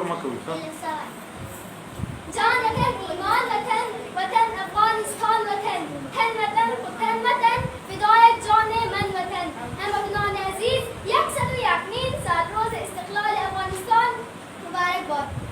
مشهور مكوي صح؟ جان وطن ایمان وطن وطن افغانستان وطن تن وطن خودتن وطن فدای جان من وطن هموطنان عزیز 101 سال روز استقلال افغانستان مبارک باد.